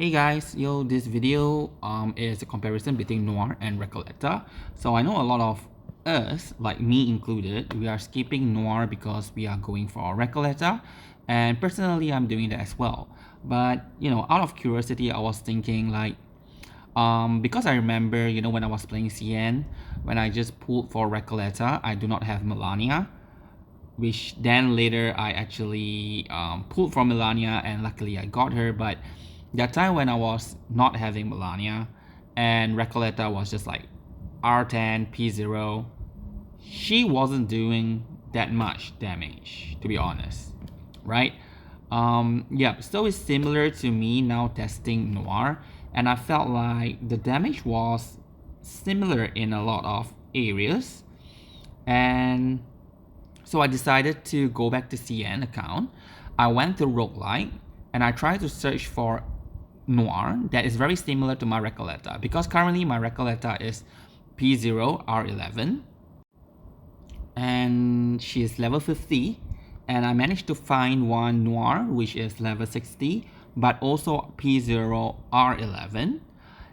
Hey guys, this video is a comparison between Noire and Recoleta. So I know a lot of us, like me included, we are skipping Noire because we are going for Recoleta, and personally I'm doing that as well. But out of curiosity, I was thinking like because I remember when I was playing CN, when I just pulled for Recoleta, I do not have Melania, which then later I actually pulled from Melania, and luckily I got her. But that time when I was not having Melania and Recoleta was just like R10 P0, she wasn't doing that much damage, to be honest, right? Yeah, so it's similar to me now testing Noire, and I felt like the damage was similar in a lot of areas. And so I decided to go back to CN account. I went to Roguelike and I tried to search for Noire that is very similar to my Recoleta, because currently my Recoleta is P0 R11 and she is level 50, and I managed to find one Noire which is level 60 but also P0 R11.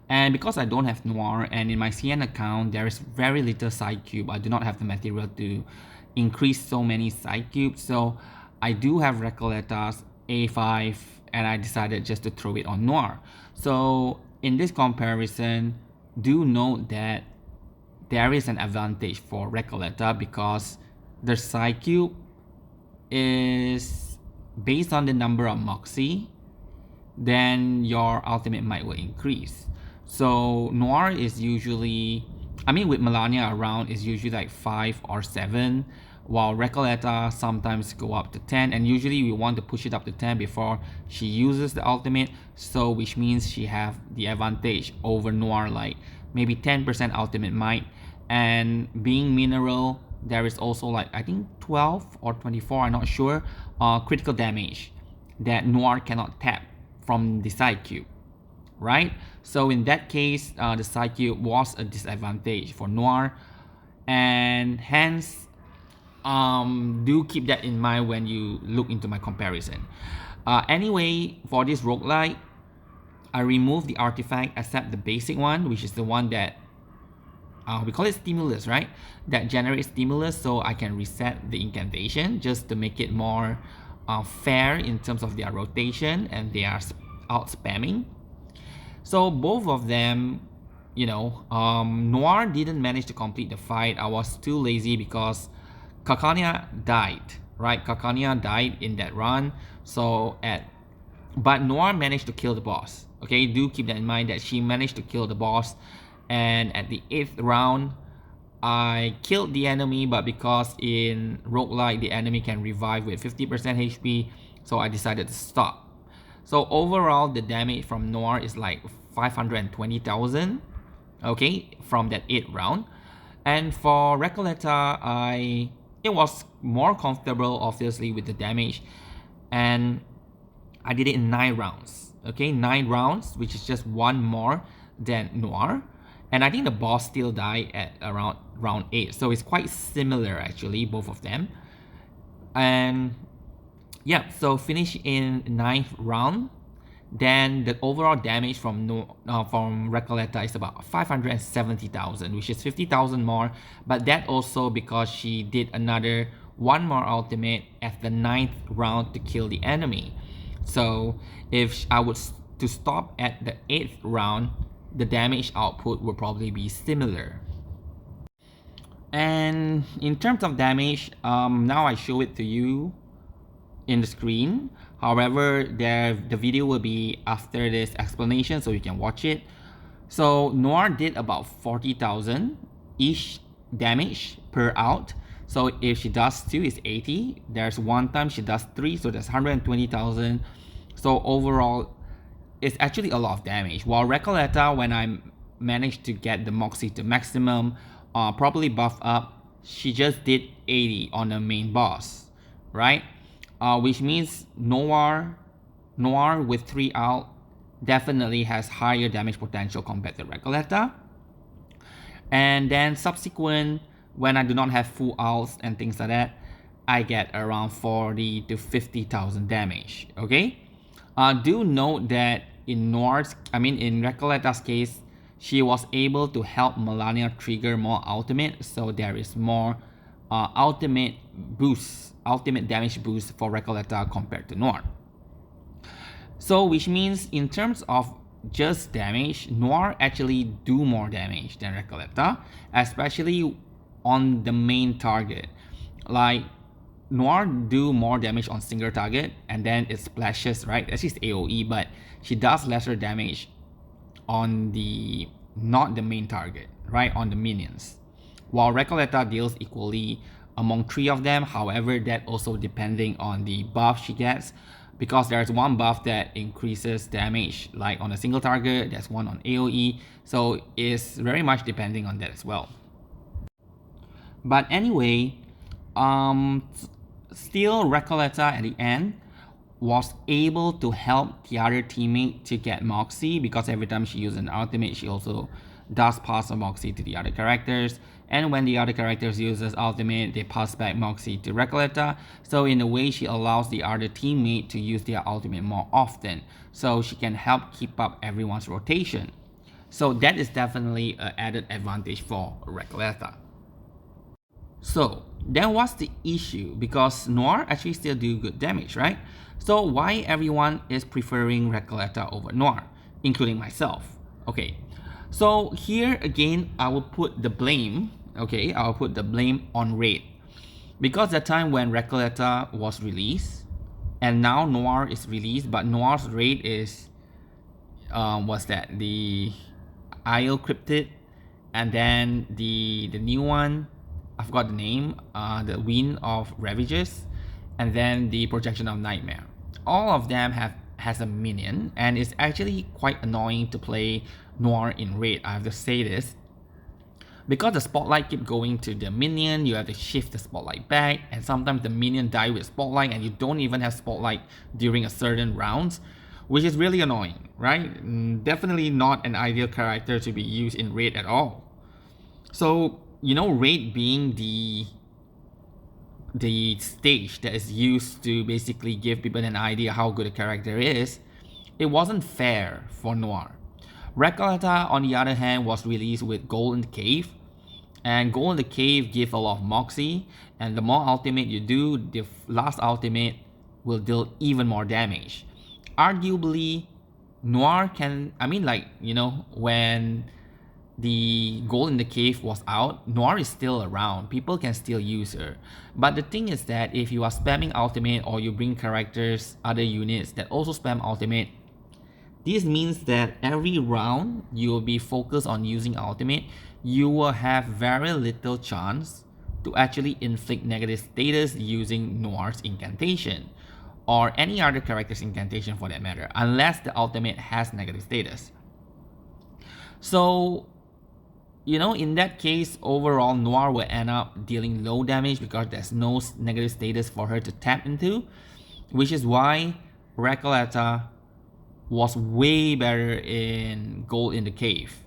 And because I don't have Noire, and in my CN account there is very little side cube, I do not have the material to increase so many side cubes, so I do have Recoleta's A5 and I decided just to throw it on Noire. So in this comparison, do note that there is an advantage for Recoleta because the side cube is based on the number of Moxie, then your ultimate might will increase. So Noire is usually, with Melania around, is usually like 5 or 7, while Recoleta sometimes go up to 10, and usually we want to push it up to 10 before she uses the ultimate, so which means she have the advantage over Noire, like maybe 10% ultimate might. And being mineral, there is also like I think 12 or 24, I'm not sure, critical damage that Noire cannot tap from the side cube, right? So in that case, the side cube was a disadvantage for Noire, and hence do keep that in mind when you look into my comparison. Anyway, for this roguelike, I removed the artifact except the basic one, which is the one that we call it stimulus, right? That generates stimulus, so I can reset the incantation just to make it more fair in terms of their rotation, and they are out spamming. So both of them, Noire didn't manage to complete the fight. I was too lazy because Kakania died, right? Kakania died in that run. But Noire managed to kill the boss. Okay, do keep that in mind that she managed to kill the boss. And at the 8th round, I killed the enemy, but because in roguelike the enemy can revive with 50% HP, so I decided to stop. So overall, the damage from Noire is like 520,000, okay, from that 8th round. And for Recoleta, it was more comfortable, obviously, with the damage, and I did it in 9 rounds, okay, 9 rounds, which is just one more than Noire. And I think the boss still died at around round 8, so it's quite similar actually, both of them. And yeah, so finish in 9th round. Then the overall damage from Recoleta is about 570,000, which is 50,000 more. But that also because she did another one more ultimate at the 9th round to kill the enemy. So if I was to stop at the 8th round, the damage output will probably be similar. And in terms of damage, now I show it to you in the screen. However, the video will be after this explanation, so you can watch it. So Noire did about 40,000 each damage per out. So if she does 2, it's 80. There's one time she does 3, so that's 120,000. So overall, it's actually a lot of damage. While Recoleta, when I managed to get the Moxie to maximum, properly buff up, she just did 80 on the main boss, right? Which means Noire with 3 out definitely has higher damage potential compared to Recoleta. And then subsequent, when I do not have full outs and things like that, I get around 40 to 50,000 damage, okay? Do note that in Recoleta's case, she was able to help Melania trigger more ultimate, so there is more ultimate damage boost for Recoleta compared to Noire. So which means in terms of just damage, Noire actually do more damage than Recoleta, especially on the main target. Like Noire do more damage on single target and then it splashes, right? That's just AoE, but she does lesser damage on the not the main target, right? On the minions. While Recoleta deals equally among 3 of them, however, that also depending on the buff she gets, because there's one buff that increases damage like on a single target, there's one on AoE, so it's very much depending on that as well. But anyway, still Recoleta at the end was able to help the other teammate to get Moxie, because every time she uses an ultimate, she also does pass a Moxie to the other characters, and when the other characters uses ultimate, they pass back Moxie to Recoleta. So in a way, she allows the other teammate to use their ultimate more often, so she can help keep up everyone's rotation. So that is definitely an added advantage for Recoleta. So then what's the issue? Because Noire actually still do good damage, right? So why everyone is preferring Recoleta over Noire, including myself? Okay, so here again, I will put the blame, on Raid. Because the time when Recoleta was released, and now Noire is released, but Noire's Raid is, the Isle Cryptid, and then the new one, I forgot the name, the Wind of Ravages, and then the Projection of Nightmare. All of them has a minion, and it's actually quite annoying to play Noire in Raid, I have to say this. Because the spotlight keep going to the minion, you have to shift the spotlight back, and sometimes the minion die with spotlight and you don't even have spotlight during a certain rounds, which is really annoying, right? Definitely not an ideal character to be used in Raid at all. So, Raid being the stage that is used to basically give people an idea how good a character is, it wasn't fair for Noire. Recoleta, on the other hand, was released with Gold in the Cave, and Gold in the Cave give a lot of Moxie, and the more ultimate you do, the last ultimate will deal even more damage. Arguably, Noire can, when the Gold in the Cave was out, Noire is still around, people can still use her. But the thing is that if you are spamming ultimate or you bring characters, other units that also spam ultimate, this means that every round you will be focused on using ultimate, you will have very little chance to actually inflict negative status using Noire's incantation, or any other character's incantation for that matter, unless the ultimate has negative status. So, in that case, overall, Noire will end up dealing low damage because there's no negative status for her to tap into, which is why Recoleta was way better in Gold in the Cave,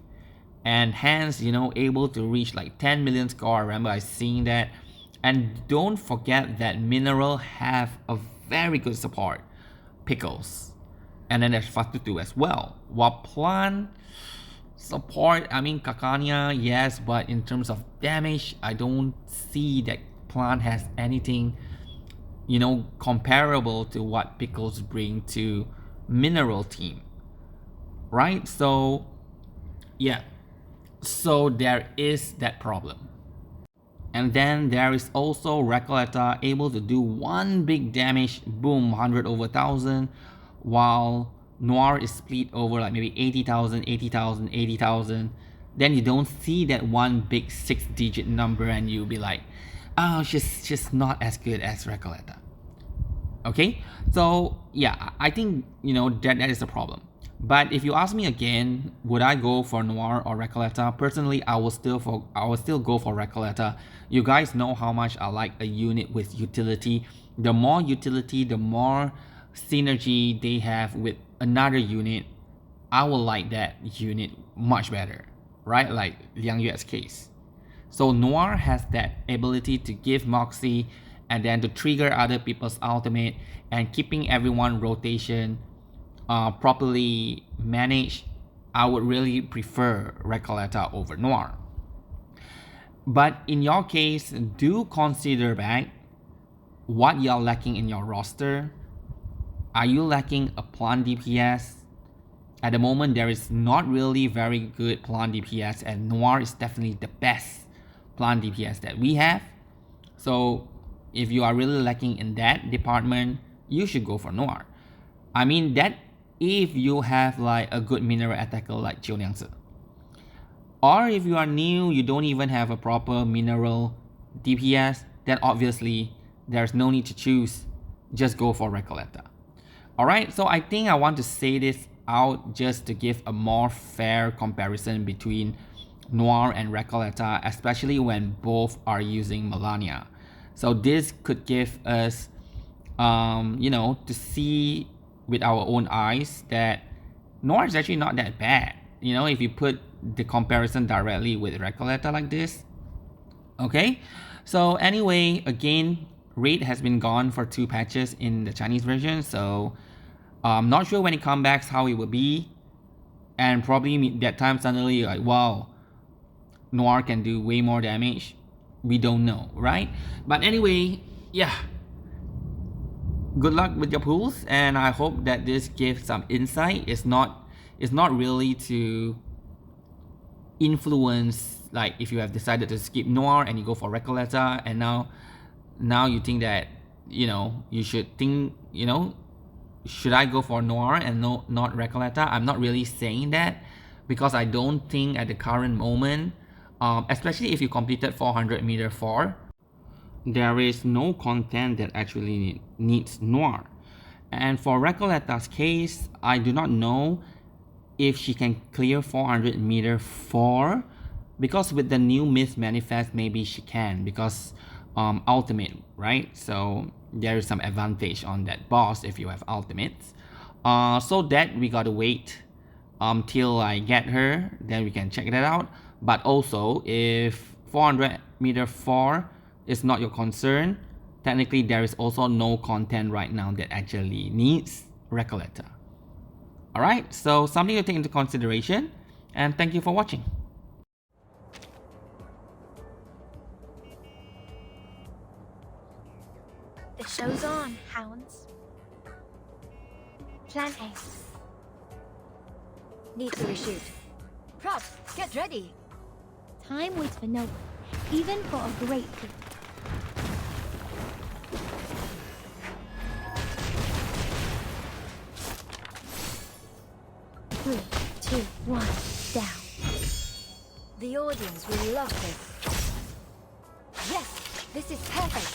and hence able to reach like 10 million score. I remember I seeing that. And don't forget that Mineral have a very good support, Pickles, and then there's Fatutu as well. While Plant support, Kakania, yes, but in terms of damage, I don't see that Plant has anything comparable to what Pickles bring to Mineral team, right? So yeah, so there is that problem. And then there is also Recoleta able to do one big damage, boom, 100 over 1000, while Noire is split over like maybe 80,000, 80,000, 80,000. Then you don't see that one big 6-digit number and you'll be like, oh, she's not as good as Recoleta. Okay, so yeah, I think that is the problem. But if you ask me again, would I go for Noire or Recoleta? Personally, I will still go for Recoleta. You guys know how much I like a unit with utility. The more utility, the more synergy they have with another unit, I will like that unit much better, right? Like Liang Yue's case. So Noire has that ability to give Moxie and then to trigger other people's ultimate and keeping everyone rotation properly manage, I would really prefer Recoleta over Noire. But in your case, do consider back what you're lacking in your roster. Are you lacking a plant DPS? At the moment, there is not really very good plant DPS, and Noire is definitely the best plant DPS that we have. So if you are really lacking in that department, you should go for Noire. I mean that if you have like a good mineral attacker like Chiu Liangzi. Or if you are new, you don't even have a proper mineral DPS, then obviously there's no need to choose. Just go for Recoleta. Alright, so I think I want to say this out just to give a more fair comparison between Noire and Recoleta, especially when both are using Melania. So this could give us, to see with our own eyes that Noire is actually not that bad. If you put the comparison directly with Recoleta like this. Okay, so anyway, again, Raid has been gone for 2 patches in the Chinese version, so I'm not sure when it comes back how it will be, and probably that time suddenly like, wow, Noire can do way more damage. We don't know, right? But anyway, yeah, good luck with your pools, and I hope that this gives some insight. It's not really to influence, like if you have decided to skip Noire and you go for Recoleta, and now you think that you should think, should I go for Noire and not Recoleta? I'm not really saying that, because I don't think at the current moment, especially if you completed 400 meter 4, there is no content that actually needs Noire. And for Recoleta's case, I do not know if she can clear 400 meter 4, because with the new myth manifest, maybe she can, because ultimate, right? So there is some advantage on that boss if you have ultimates. So that we gotta wait till I get her, then we can check that out. But also, if 400 meter 4 is not your concern, technically there is also no content right now that actually needs Recoleta. Alright, so something to take into consideration, and thank you for watching. The show's on, hounds. Plan A. Need to reshoot. Prod, get ready. Time waits for no one, even for a great feat. Three, two, one, down. The audience will love this. Yes, this is perfect.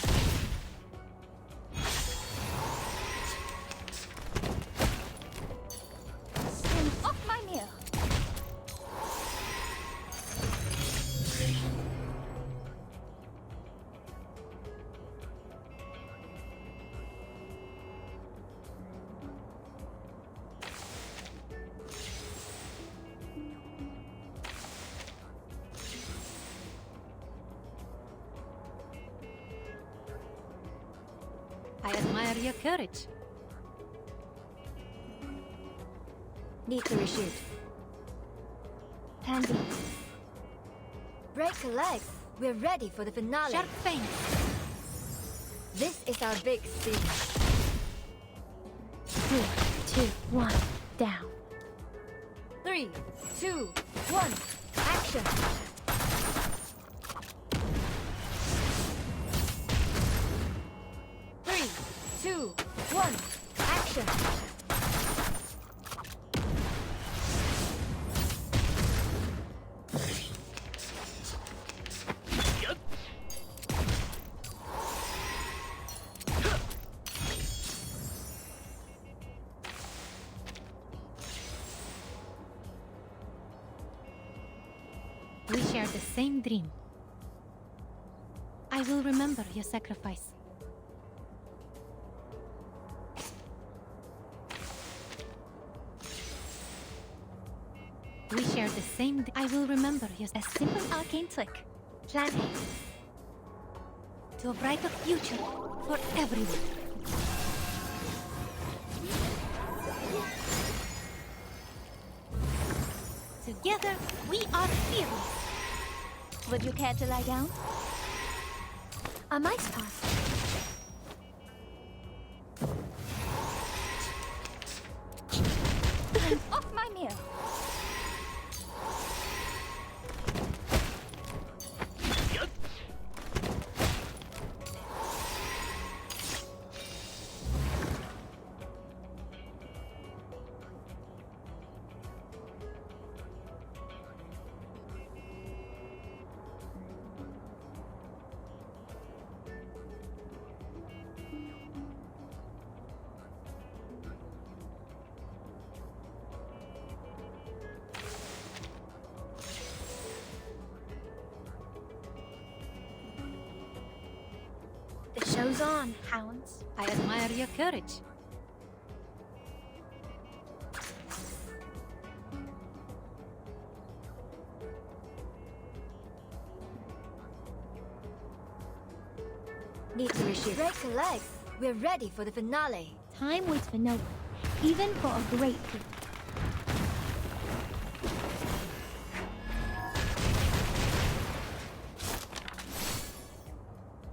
Stand off my meal. I admire your courage. Need to reshoot. Plan B. Break a leg. We're ready for the finale. Sharp feint. This is our big scene. 3, 2, 1, down. 3, 2, 1, action! 3, 2, 1, action! We share the same dream. I will remember your sacrifice. We share the same. I will remember your. A simple arcane trick. Plan A. To a brighter future for everyone. Together, we are fearless. Would you care to lie down? A mice pass. I'm off my meal. The show's on, hounds. I admire your courage. Need to reshoot. Break a leg. We're ready for the finale. Time waits for no one, even for a great feat.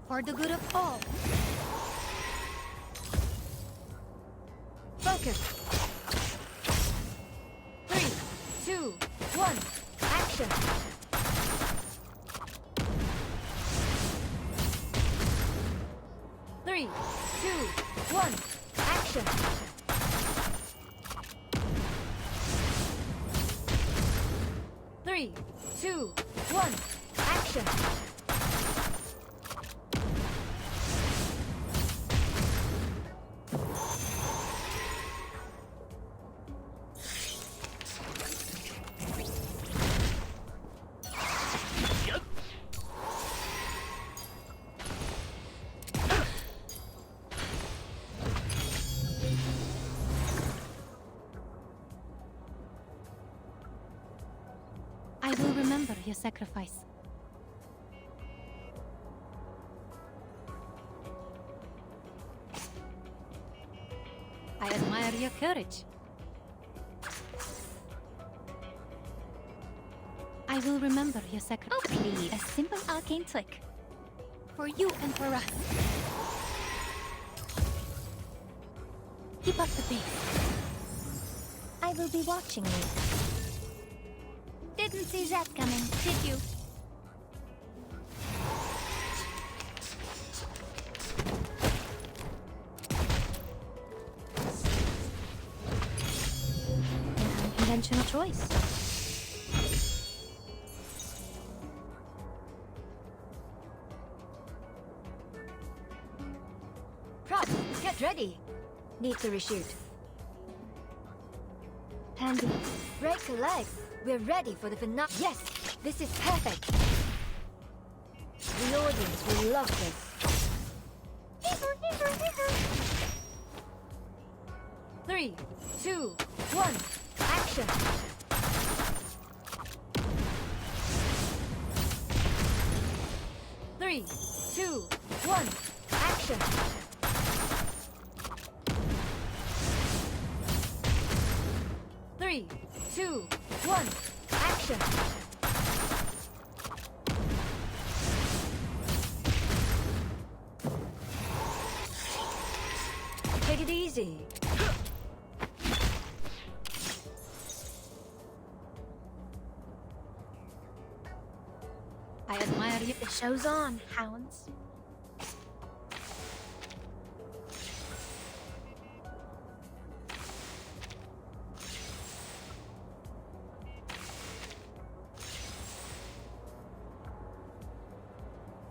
For the good of all. Focus. 3, 2, 1. Action. Three, two, one. Action. Three, two, one. Action. I will remember your sacrifice. I admire your courage. I will remember your sacrifice. Oh, please. A simple arcane trick. For you and for us. Keep up the pace. I will be watching you. Didn't see that coming, did you? An unconventional choice. Props, get ready. Need to reshoot. Handy. Break a leg. We're ready for the finale. Yes, this is perfect. The audience will love this. 3, 2, 1. Action. Three, 2, 1. Action. Three, 2, 1. Action. Take it easy. I admire you. The show's on, hounds.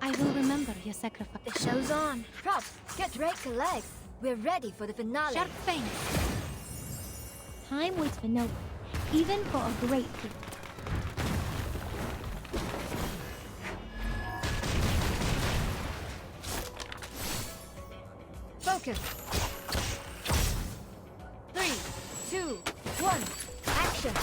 I will remember your sacrifice. The show's on. Props, get break a leg. We're ready for the finale. Sharp fang. Time waits for no one, even for a great feat. Focus. 3, 2, 1. Action.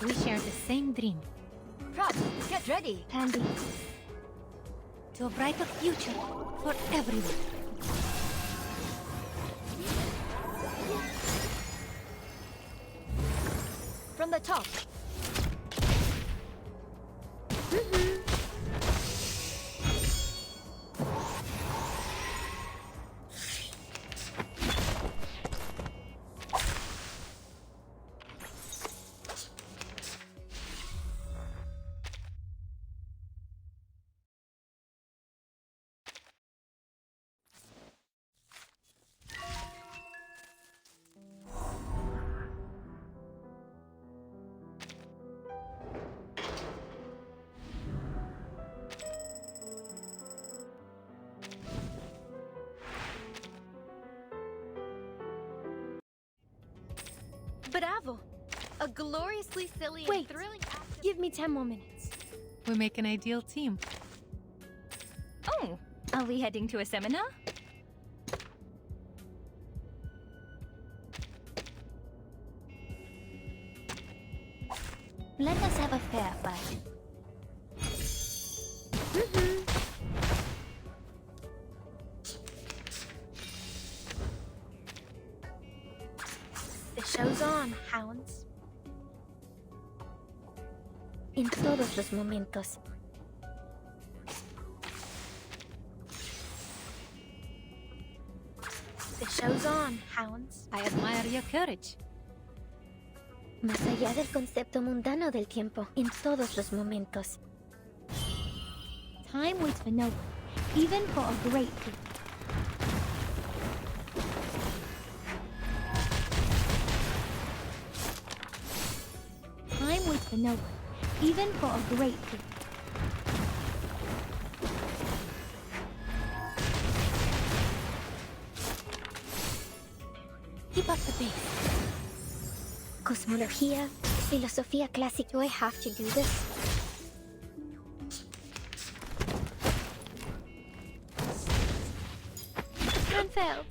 We share the same dream. Props, get ready. Handy. To a brighter future for everyone. From the top. Bravo! A gloriously silly and Wait. thrilling act. Give me 10 more minutes. We make an ideal team. Oh, are we heading to a seminar? Let us have a fair fight. The show's on, hounds. En todos los momentos. The show's on, hounds. I admire your courage. Más allá del concepto mundano del tiempo, en todos los momentos. Time waits for no one, even for a great feat. Time waits for no one, even for a great feat. Keep up the pace. Cosmología, filosofía clásica. Do I have to do this? Unfurled.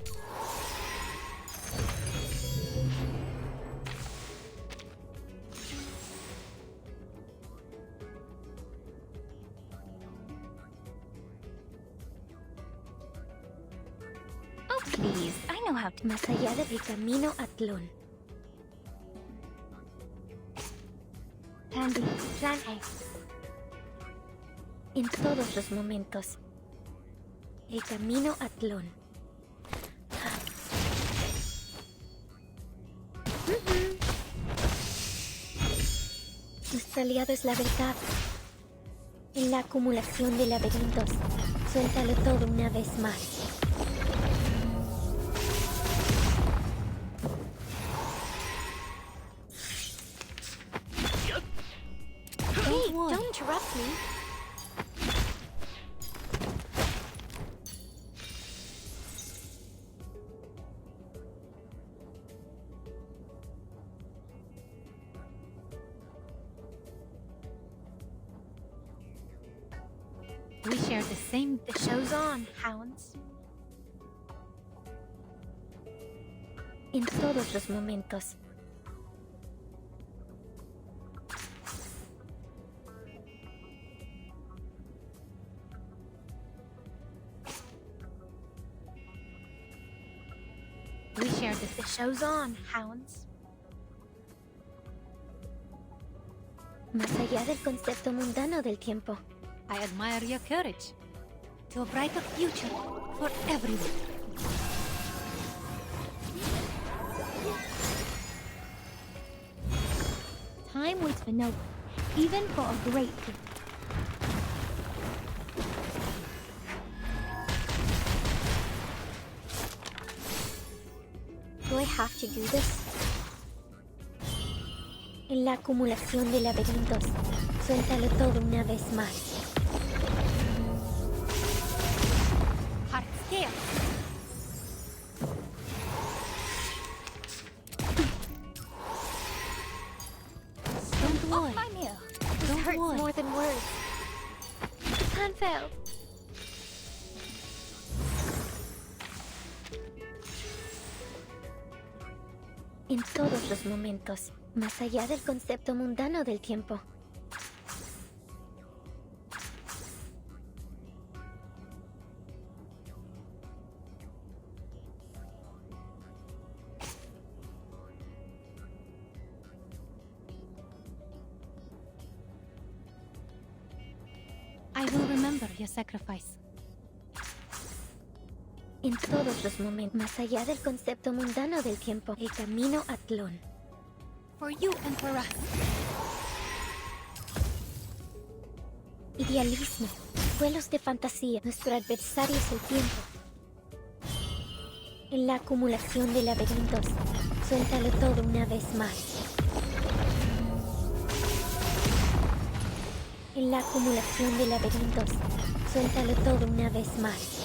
Oh, please. I know how to. Más allá del camino a Tlón. Handy. Plan A. En todos los momentos. El camino a Tlón. Nuestro aliado es la verdad. En la acumulación de laberintos. Suéltalo todo una vez más. Hey, don't interrupt me. We share the same. The show's on, hounds. En todos los momentos. We share the The show's on, hounds. Más allá del concepto mundano del tiempo. I admire your courage. To a brighter future for everyone. Time waits for no one, even for a great feat. Do I have to do this? En la acumulación de laberintos. Suéltalo todo una vez más. Heart scale. Don't worry. My meal. This Don't hurts worry. more than words. Unfurled. En todos los momentos, más allá del concepto mundano del tiempo. I will remember your sacrifice. En todos los momentos, más allá del concepto mundano del tiempo. El camino a Tlón. For you and for us. Idealismo. Vuelos de fantasía. Nuestro adversario es el tiempo. En la acumulación de laberintos. Suéltalo todo una vez más. En la acumulación de laberintos. Suéltalo todo una vez más.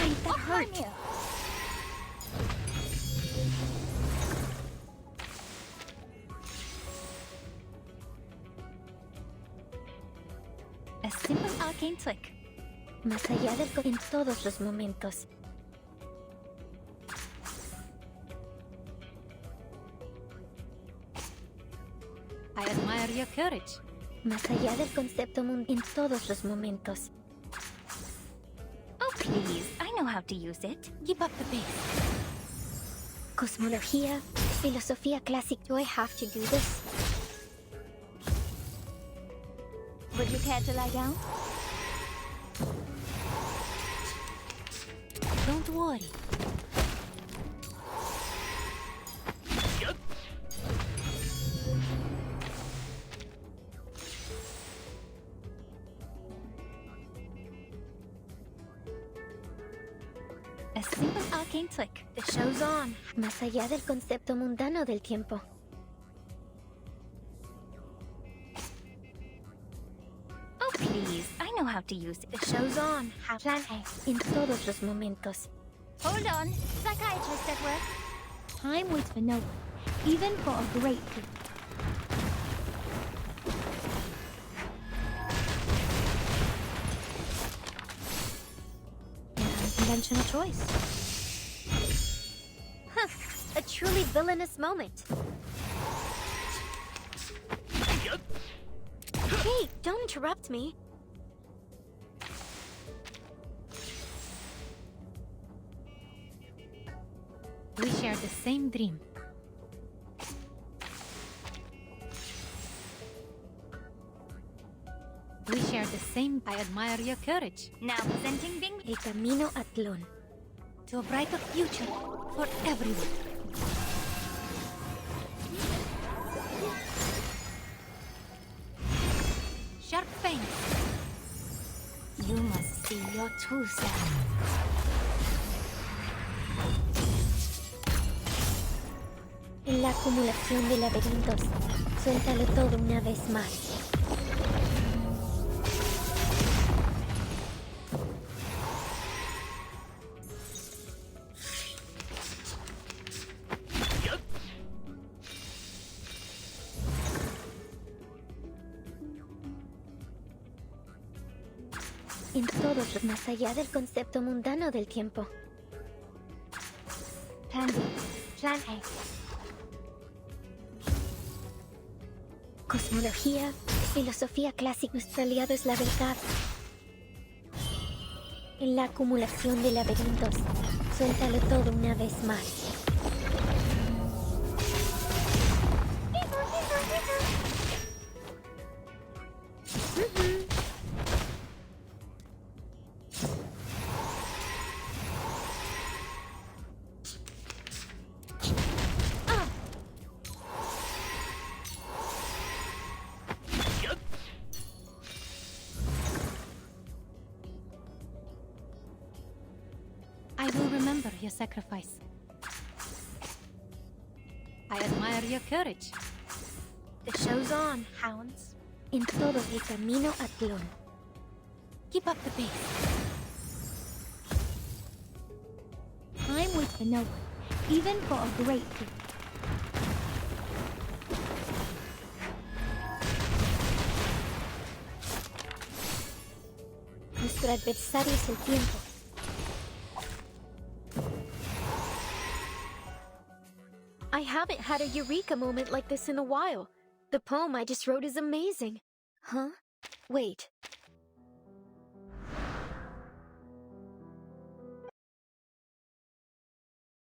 Ay, that hurt. A simple arcane trick. Más allá del en todos los momentos. I admire your courage. Más allá del concepto en todos los momentos. Oh, please. I know how to use it. Keep up the pace. Cosmología, filosofía clásica. Do I have to do this? Would you care to lie down? Don't worry. A simple arcane trick. The show's on. Más allá del concepto mundano del tiempo. Oh, please. I know how to use it. The show's on. Plan A. En todos los momentos. Hold on. Psychiatrist at work. Time waits for no one, even for a great feat. An unconventional choice. Huh. A truly villainous moment. Hey, don't interrupt me. We share the same dream. We share the same. I admire your courage. Now presenting Bing. El camino a Tlón. To a brighter future for everyone. Sharp fangs. You must see your true self. En la acumulación de laberintos. Suéltalo todo una vez más. En todos los más allá del concepto mundano del tiempo. Plan B. Plan A. Cosmología, filosofía clásica. Nuestro aliado es la verdad. En la acumulación de laberintos. Suéltalo todo una vez más. I will remember your sacrifice. I admire your courage. The show's on, hounds. En todo el camino a Tlón. Keep up the pace. Time waits for no one, even for a great feat. Nuestro adversario es el tiempo. I haven't had a eureka moment like this in a while. The poem I just wrote is amazing. Huh? Wait,